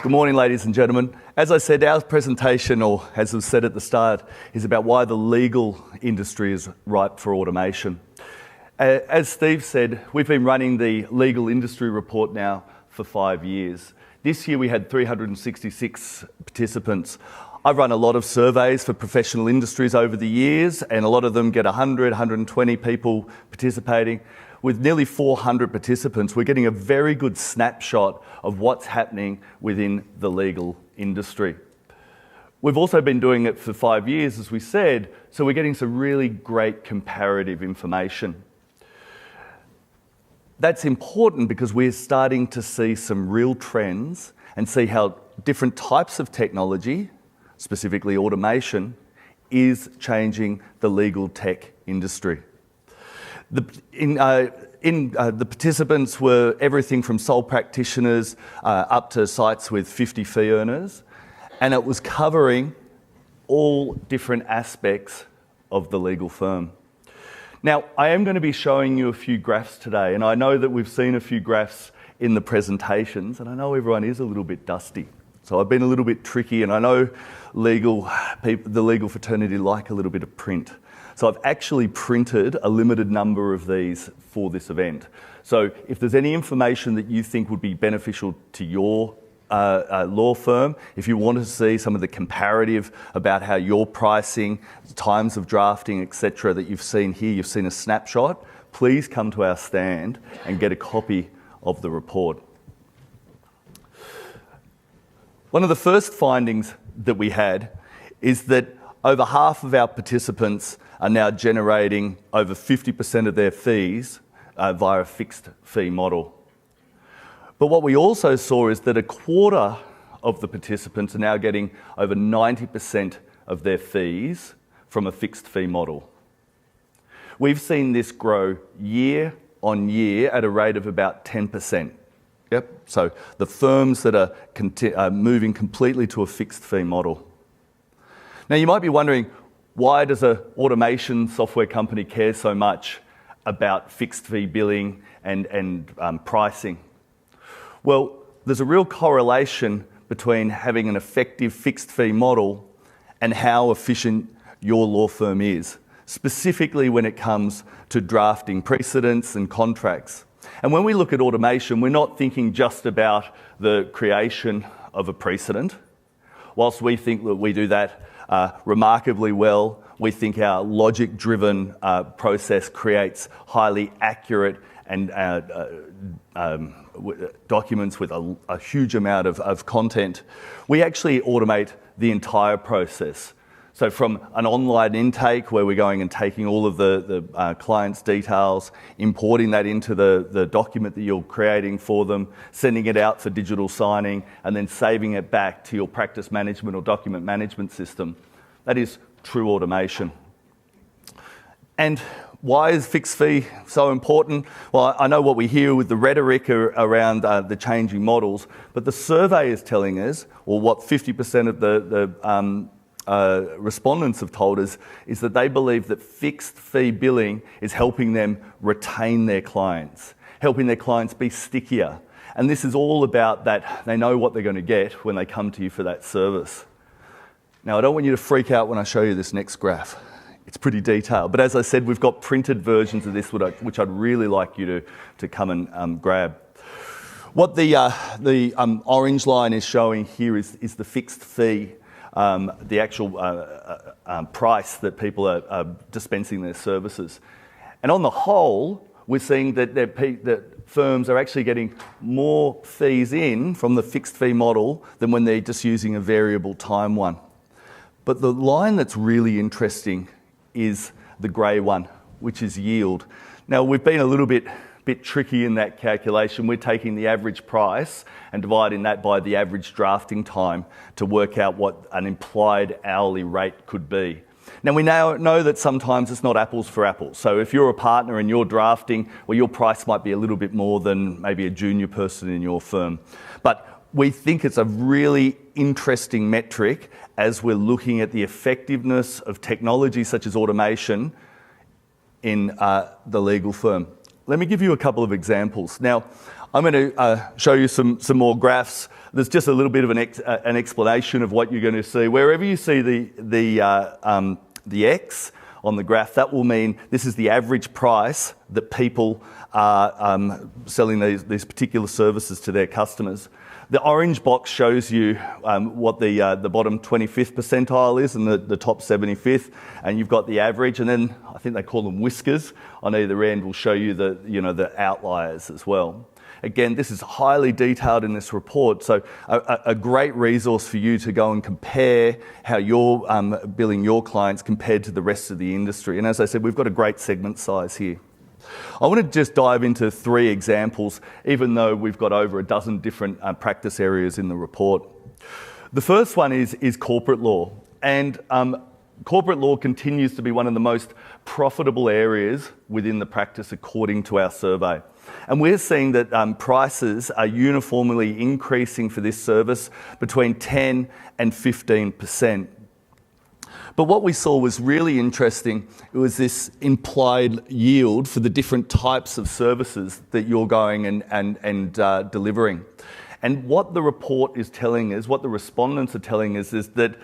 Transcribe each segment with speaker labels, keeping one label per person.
Speaker 1: Good morning, ladies and gentlemen. As I said, our presentation, or as was said at the start, is about why the legal industry is ripe for automation. As Steve said, we've been running the legal industry report now for 5 years. This year we had 366 participants. I've run a lot of surveys for professional industries over the years, and a lot of them get 100, 120 people participating. With nearly 400 participants, we're getting a very good snapshot of what's happening within the legal industry. We've also been doing it for 5 years, as we said, so we're getting some really great comparative information. That's important because we're starting to see some real trends and see how different types of technology, specifically automation, is changing the legal tech industry. The participants were everything from sole practitioners up to sites with 50 fee earners, and it was covering all different aspects of the legal firm. Now, I am going to be showing you a few graphs today, and I know that we've seen a few graphs in the presentations, and I know everyone is a little bit dusty. So I've been a little bit tricky, and I know the legal fraternity like a little bit of print. So I've actually printed a limited number of these for this event. So if there's any information that you think would be beneficial to your law firm, if you want to see some of the comparative about how your pricing, times of drafting, etc., that you've seen here, you've seen a snapshot, please come to our stand and get a copy of the report. One of the first findings that we had is that over half of our participants are now generating over 50% of their fees via a fixed fee model. But what we also saw is that a quarter of the participants are now getting over 90% of their fees from a fixed fee model. We've seen this grow year on year at a rate of about 10%. Yep. So the firms that are moving completely to a fixed fee model. Now you might be wondering, why does an automation software company care so much about fixed fee billing and pricing? Well, there's a real correlation between having an effective fixed fee model and how efficient your law firm is, specifically when it comes to drafting precedents and contracts. And when we look at automation, we're not thinking just about the creation of a precedent. Whilst we think that we do that remarkably well, we think our logic-driven process creates highly accurate and documents with a huge amount of content. We actually automate the entire process. So from an online intake where we're going and taking all of the client's details, importing that into the document that you're creating for them, sending it out for digital signing, and then saving it back to your practice management or document management system. That is true automation. And why is fixed fee so important? Well, I know what we hear with the rhetoric around the changing models, but the survey is telling us, or what 50% of the respondents have told us, is that they believe that fixed fee billing is helping them retain their clients, helping their clients be stickier. And this is all about that they know what they're going to get when they come to you for that service. Now, I don't want you to freak out when I show you this next graph. It's pretty detailed, but as I said, we've got printed versions of this which I'd really like you to come and grab. What the orange line is showing here is the fixed fee, the actual price that people are dispensing their services. And on the whole, we're seeing that firms are actually getting more fees in from the fixed fee model than when they're just using a variable time one. But the line that's really interesting is the grey one, which is yield. Now, we've been a little bit tricky in that calculation. We're taking the average price and dividing that by the average drafting time to work out what an implied hourly rate could be. Now, we now know that sometimes it's not apples for apples. So if you're a partner and you're drafting, well, your price might be a little bit more than maybe a junior person in your firm. But we think it's a really interesting metric as we're looking at the effectiveness of technology such as automation in the legal firm. let me give you a couple of examples. Now, I'm going to show you some more graphs. There's just a little bit of an explanation of what you're going to see. Wherever you see the X on the graph, that will mean this is the average price that people are selling these particular services to their customers. The orange box shows you what the bottom 25th percentile is and the top 75th, and you've got the average, and then I think they call them whiskers on either end will show you the outliers as well. Again, this is highly detailed in this report, so a great resource for you to go and compare how you're billing your clients compared to the rest of the industry. And as I said, we've got a great segment size here. I want to just dive into 3 examples, even though we've got over a dozen different practice areas in the report. The first one is corporate law, and corporate law continues to be one of the most profitable areas within the practice according to our survey. And we're seeing that prices are uniformly increasing for this service between 10 and 15%. But what we saw was really interesting. It was this implied yield for the different types of services that you're going and delivering. And what the report is telling us, what the respondents are telling us, is that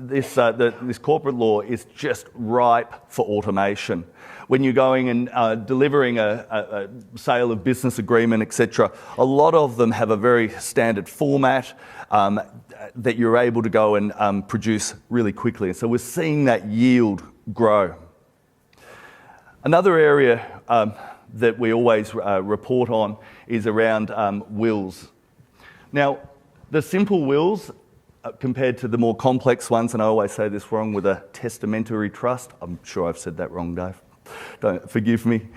Speaker 1: this corporate law is just ripe for automation. When you're going and delivering a sale of business agreement, etc., a lot of them have a very standard format that you're able to go and produce really quickly. And so we're seeing that yield grow. Another area that we always report on is around wills. Now, the simple wills compared to the more complex ones, and I always say this wrong with a testamentary trust. I'm sure I've said that wrong, Dave. Don't forgive me.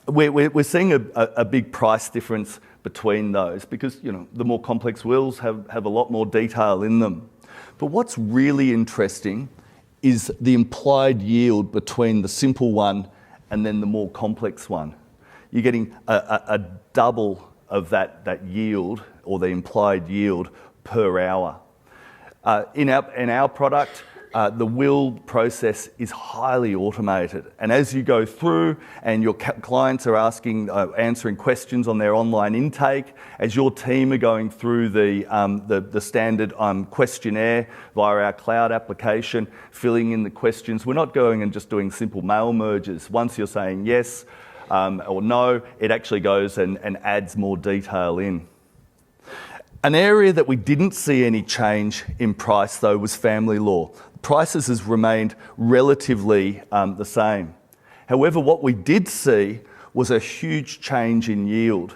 Speaker 1: We're seeing a big price difference between those because the more complex wills have a lot more detail in them. But what's really interesting is the implied yield between the simple one and then the more complex one. You're getting a double of that yield or the implied yield per hour. In our product, the will process is highly automated, and as you go through and your clients are answering questions on their online intake, as your team are going through the standard questionnaire via our cloud application, filling in the questions, we're not going and just doing simple mail merges. Once you're saying yes or no, it actually goes and adds more detail in. An area that we didn't see any change in price, though, was family law. Prices has remained relatively the same. However, what we did see was a huge change in yield.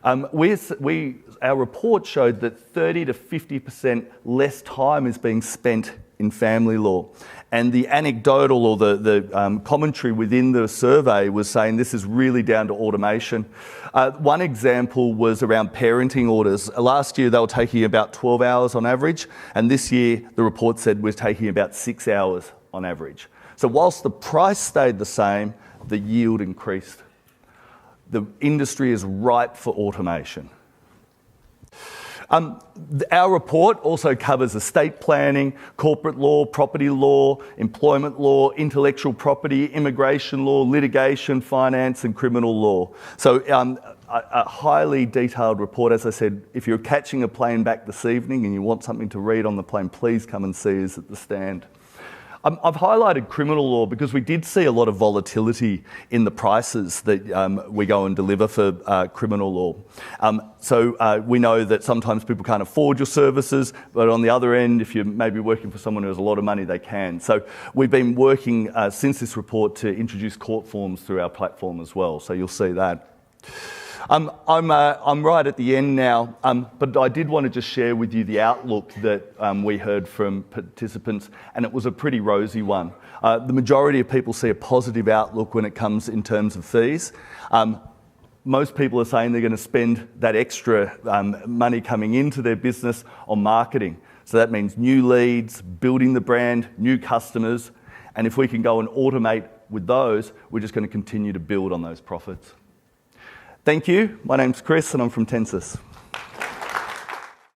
Speaker 1: Our report showed that 30 to 50% less time is being spent in family law. And the anecdotal or the commentary within the survey was saying this is really down to automation. One example was around parenting orders. Last year they were taking about 12 hours on average, and this year the report said we're taking about 6 hours on average. So whilst the price stayed the same, the yield increased. The industry is ripe for automation. Our report also covers estate planning, corporate law, property law, employment law, intellectual property, immigration law, litigation, finance and criminal law. So a highly detailed report. As I said, if you're catching a plane back this evening and you want something to read on the plane, please come and see us at the stand. I've highlighted criminal law because we did see a lot of volatility in the prices that we go and deliver for criminal law. So we know that sometimes people can't afford your services, but on the other end, if you're maybe working for someone who has a lot of money, they can. So we've been working since this report to introduce court forms through our platform as well, so you'll see that. I'm right at the end now, but I did want to just share with you the outlook that we heard from participants, and it was a pretty rosy one. The majority of people see a positive outlook when it comes in terms of fees. Most people are saying they're going to spend that extra money coming into their business on marketing. So that means new leads, building the brand, new customers, and if we can go and automate with those, we're just going to continue to build on those profits. Thank you. My name's Chris and I'm from Tensis.